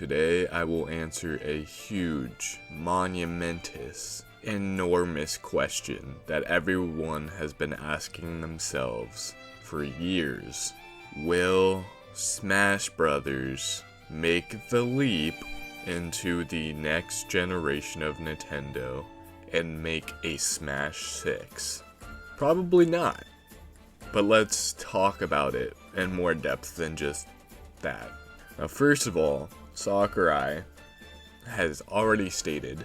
Today I will answer a huge, monumentous, enormous question that everyone has been asking themselves for years. Will Smash Brothers make the leap into the next generation of Nintendo and make a Smash 6? Probably not. But let's talk about it in more depth than just that. Now, first of all, Sakurai has already stated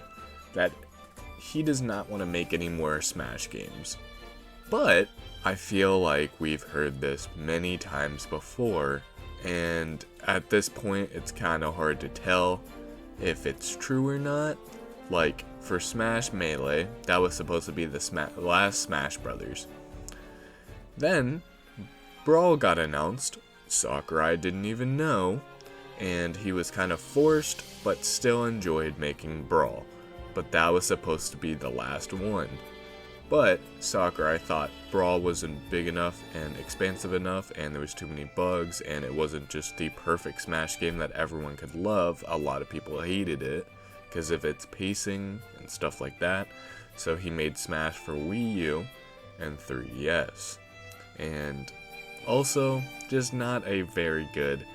that he does not want to make any more Smash games. But I feel like we've heard this many times before, and at this point it's kind of hard to tell if it's true or not. Like, for Smash Melee, that was supposed to be the last Smash Brothers. Then, Brawl got announced. Sakurai didn't even know, and he was kind of forced, but still enjoyed making Brawl. But that was supposed to be the last one. But Sakurai thought Brawl wasn't big enough and expansive enough, and there was too many bugs, and it wasn't just the perfect Smash game that everyone could love. A lot of people hated it because of its pacing and stuff like that. So he made Smash for Wii U and 3DS. And also, just not a very good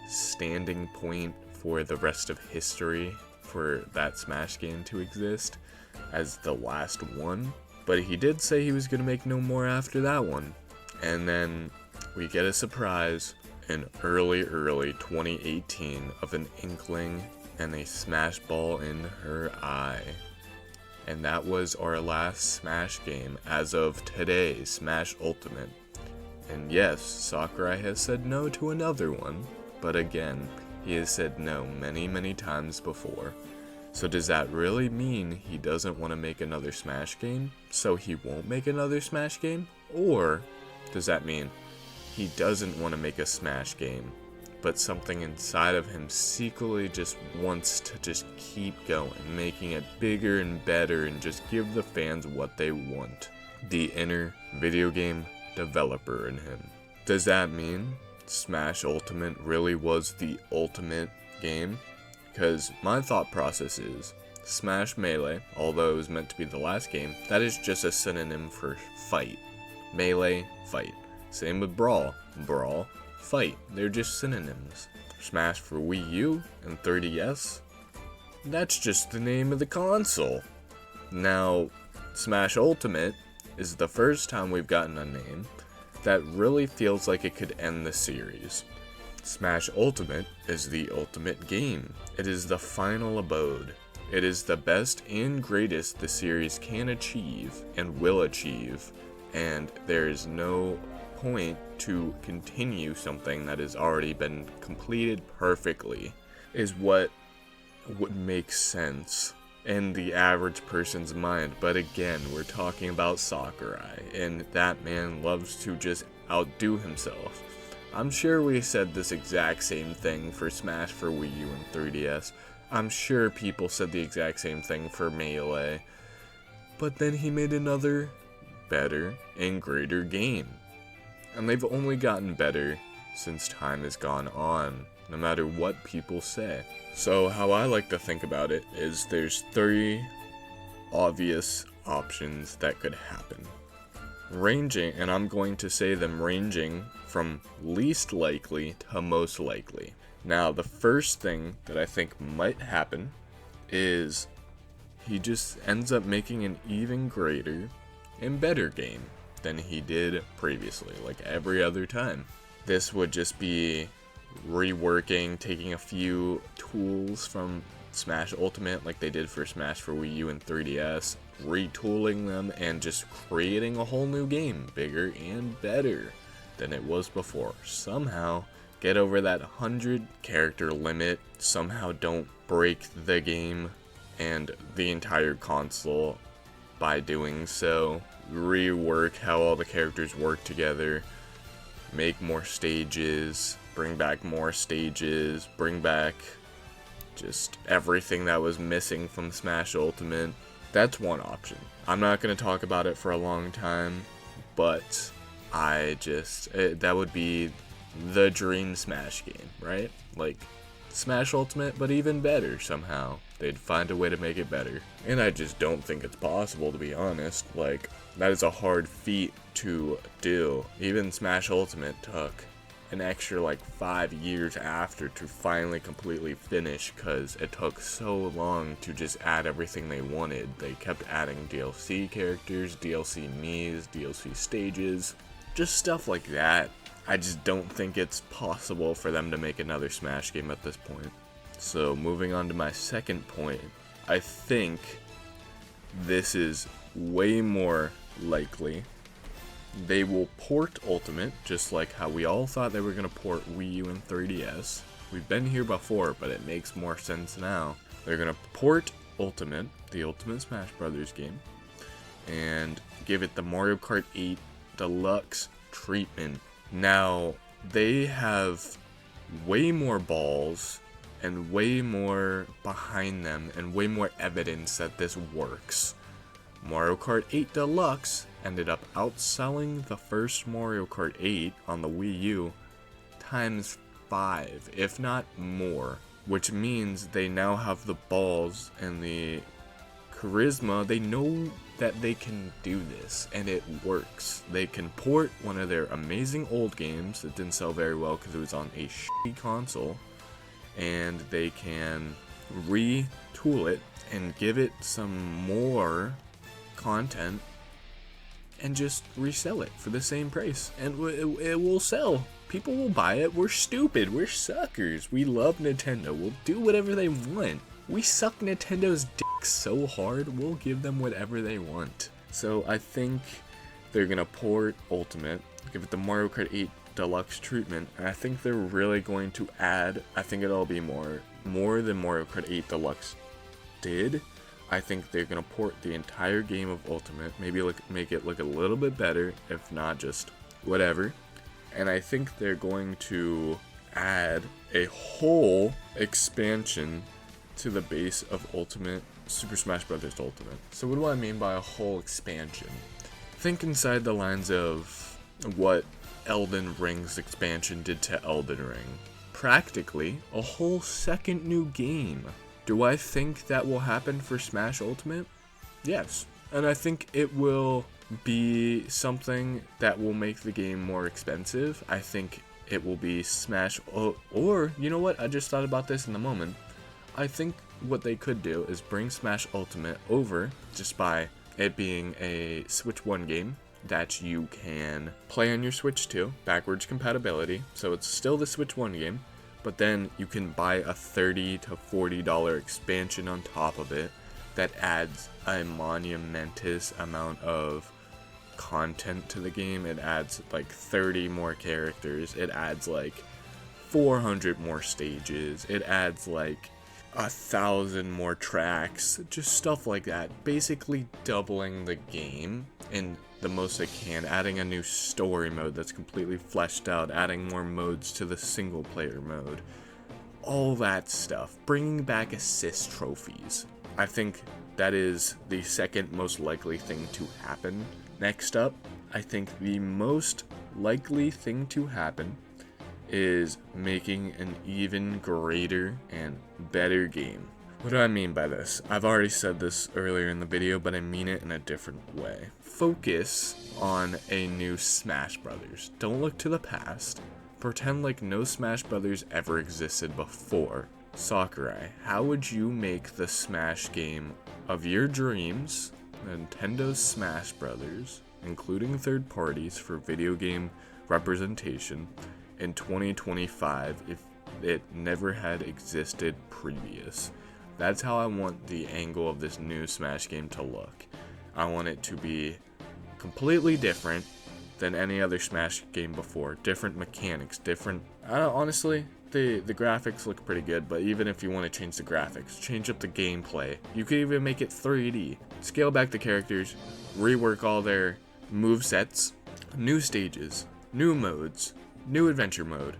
standing point for the rest of history for that Smash game to exist as the last one. But he did say he was going to make no more after that one. And then we get a surprise in early 2018 of an inkling and a Smash ball in her eye. And that was our last Smash game as of today, Smash Ultimate. And yes, Sakurai has said no to another one, but again, he has said no many times before. So does that really mean he doesn't want to make another Smash game, so he won't make another Smash game? Or does that mean he doesn't want to make a Smash game, but something inside of him secretly just wants to just keep going, making it bigger and better and just give the fans what they want? The inner video game developer in him. Does that mean Smash Ultimate really was the ultimate game? Because my thought process is Smash Melee, although it was meant to be the last game, that is just a synonym for fight. Melee, fight. Same with Brawl. Brawl, fight. They're just synonyms. Smash for Wii U and 3DS, that's just the name of the console. Now, Smash Ultimate is the first time we've gotten a name that really feels like it could end the series. Smash Ultimate is the ultimate game. It is the final abode. It is the best and greatest the series can achieve and will achieve, and there is no point to continue something that has already been completed perfectly, is what would make sense in the average person's mind. But again, we're talking about Sakurai, and that man loves to just outdo himself. I'm sure we said this exact same thing for Smash for Wii U and 3DS. I'm sure people said the exact same thing for Melee. But then he made another, better, and greater game. And they've only gotten better since time has gone on, no matter what people say. So how I like to think about it is there's 3 obvious options that could happen. Ranging, and I'm going to say them ranging from least likely to most likely. Now, the first thing that I think might happen is he just ends up making an even greater and better game than he did previously, like every other time. This would just be reworking, taking a few tools from Smash Ultimate like they did for Smash for Wii U and 3DS, retooling them and just creating a whole new game, bigger and better than it was before. Somehow get over that 100 character limit, somehow don't break the game and the entire console by doing so, rework how all the characters work together, make more stages, bring back more stages, bring back just everything that was missing from Smash Ultimate. That's one option. I'm not going to talk about it for a long time, but that would be the dream Smash game, right? Like, Smash Ultimate, but even better somehow. They'd find a way to make it better. And I just don't think it's possible, to be honest. Like, that is a hard feat to do. Even Smash Ultimate took an extra like 5 years after to finally completely finish, because it took so long to just add everything they wanted. They kept adding DLC characters, DLC Miis, DLC stages, just stuff like that. I just don't think it's possible for them to make another Smash game at this point. So moving on to my second point, I think this is way more likely. They will port Ultimate, just like how we all thought they were going to port Wii U and 3DS. We've been here before, but it makes more sense now. They're going to port Ultimate, the Ultimate Smash Bros. Game, and give it the Mario Kart 8 Deluxe treatment. Now, they have way more balls and way more behind them and way more evidence that this works. Mario Kart 8 Deluxe ended up outselling the first Mario Kart 8 on the Wii U times 5, if not more, which means they now have the balls and the charisma. They know that they can do this, and it works. They can port one of their amazing old games that didn't sell very well because it was on a shitty console, and they can retool it and give it some more content and just resell it for the same price, and it will sell. People will buy it. We're stupid. We're suckers. We love Nintendo. We'll do whatever they want. We suck Nintendo's dick so hard, we'll give them whatever they want. So I think they're gonna port Ultimate, give it the Mario Kart 8 Deluxe treatment, and I think they're really going to add, I think it'll be more than Mario Kart 8 Deluxe did. I think they're gonna port the entire game of Ultimate, maybe make it look a little bit better, if not just whatever. And I think they're going to add a whole expansion to the base of Ultimate Super Smash Bros. Ultimate. So what do I mean by a whole expansion? Think inside the lines of what Elden Ring's expansion did to Elden Ring. Practically a whole second new game. Do I think that will happen for Smash Ultimate? Yes. And I think it will be something that will make the game more expensive. I think it will be Smash, or you know what? I just thought about this in the moment. I think what they could do is bring Smash Ultimate over just by it being a Switch 1 game that you can play on your Switch 2, backwards compatibility, so it's still the Switch 1 game, but then you can buy a $30 to $40 expansion on top of it that adds a monumentous amount of content to the game. It adds like 30 more characters, it adds like 400 more stages, it adds like 1,000 more tracks, just stuff like that. Basically doubling the game in the most it can, adding a new story mode that's completely fleshed out, adding more modes to the single player mode, all that stuff, bringing back assist trophies. I think that is the second most likely thing to happen. Next up, I think the most likely thing to happen is making an even greater and better game. What do I mean by this? I've already said this earlier in the video, but I mean it in a different way. Focus on a new Smash Brothers. Don't look to the past. Pretend like no Smash Brothers ever existed before. Sakurai, how would you make the Smash game of your dreams, Nintendo's Smash Brothers, including third parties for video game representation, in 2025 if it never had existed previous? That's how I want the angle of this new Smash game to look. I want it to be completely different than any other Smash game before. Different mechanics, honestly, the graphics look pretty good, but even if you want to change the graphics, change up the gameplay, you could even make it 3D. Scale back the characters, rework all their movesets, new stages, new modes, new adventure mode.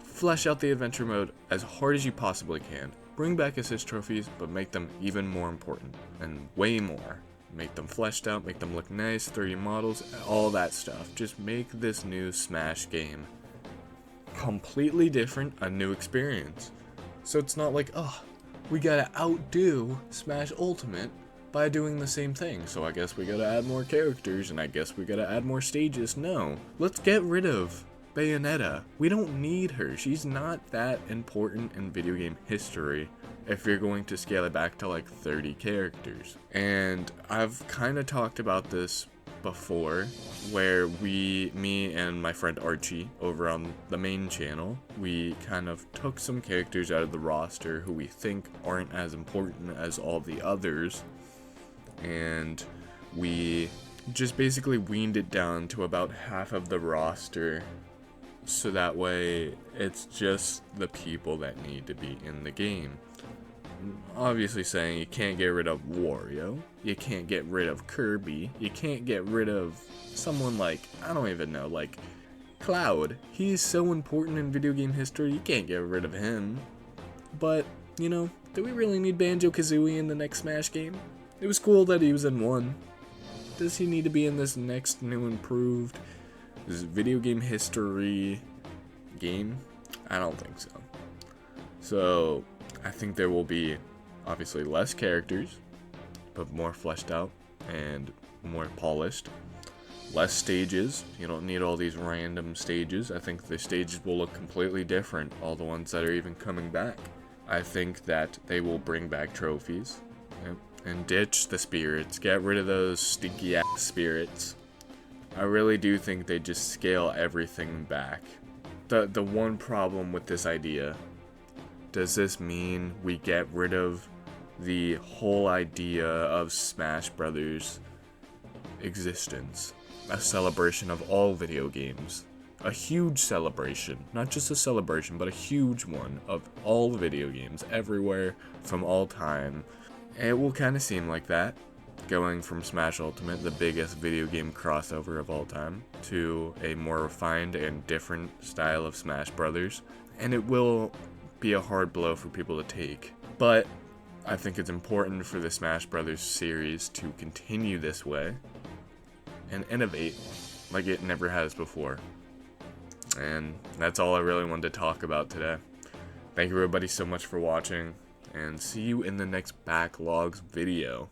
Flesh out the adventure mode as hard as you possibly can. Bring back assist trophies, but make them even more important, and way more. Make them fleshed out, make them look nice, 3D models, all that stuff. Just make this new Smash game completely different, a new experience. So it's not like, oh, we gotta outdo Smash Ultimate by doing the same thing. So I guess we gotta add more characters, and I guess we gotta add more stages. No. Let's get rid of Bayonetta. We don't need her. She's not that important in video game history if you're going to scale it back to like 30 characters. And I've kind of talked about this before, where me and my friend Archie over on the main channel, we kind of took some characters out of the roster who we think aren't as important as all the others, and we just basically weaned it down to about half of the roster, so that way it's just the people that need to be in the game. Obviously saying you can't get rid of Wario, you can't get rid of Kirby, you can't get rid of someone like, I don't even know, like Cloud. He's so important in video game history, you can't get rid of him. But, you know, do we really need Banjo-Kazooie in the next Smash game? It was cool that he was in one. Does he need to be in this next new improved video game history game? I don't think so. So I think there will be obviously less characters, but more fleshed out and more polished. Less stages. You don't need all these random stages. I think the stages will look completely different, all the ones that are even coming back. I think that they will bring back trophies, and ditch the spirits. Get rid of those stinky ass spirits. I really do think they just scale everything back. The one problem with this idea, does this mean we get rid of the whole idea of Smash Brothers existence? A celebration of all video games. A huge celebration. Not just a celebration, but a huge one of all video games everywhere from all time. It will kind of seem like that, going from Smash Ultimate, the biggest video game crossover of all time, to a more refined and different style of Smash Brothers. And it will be a hard blow for people to take, but I think it's important for the Smash Brothers series to continue this way and innovate like it never has before. And that's all I really wanted to talk about today. Thank you everybody so much for watching, and see you in the next Backlogs video.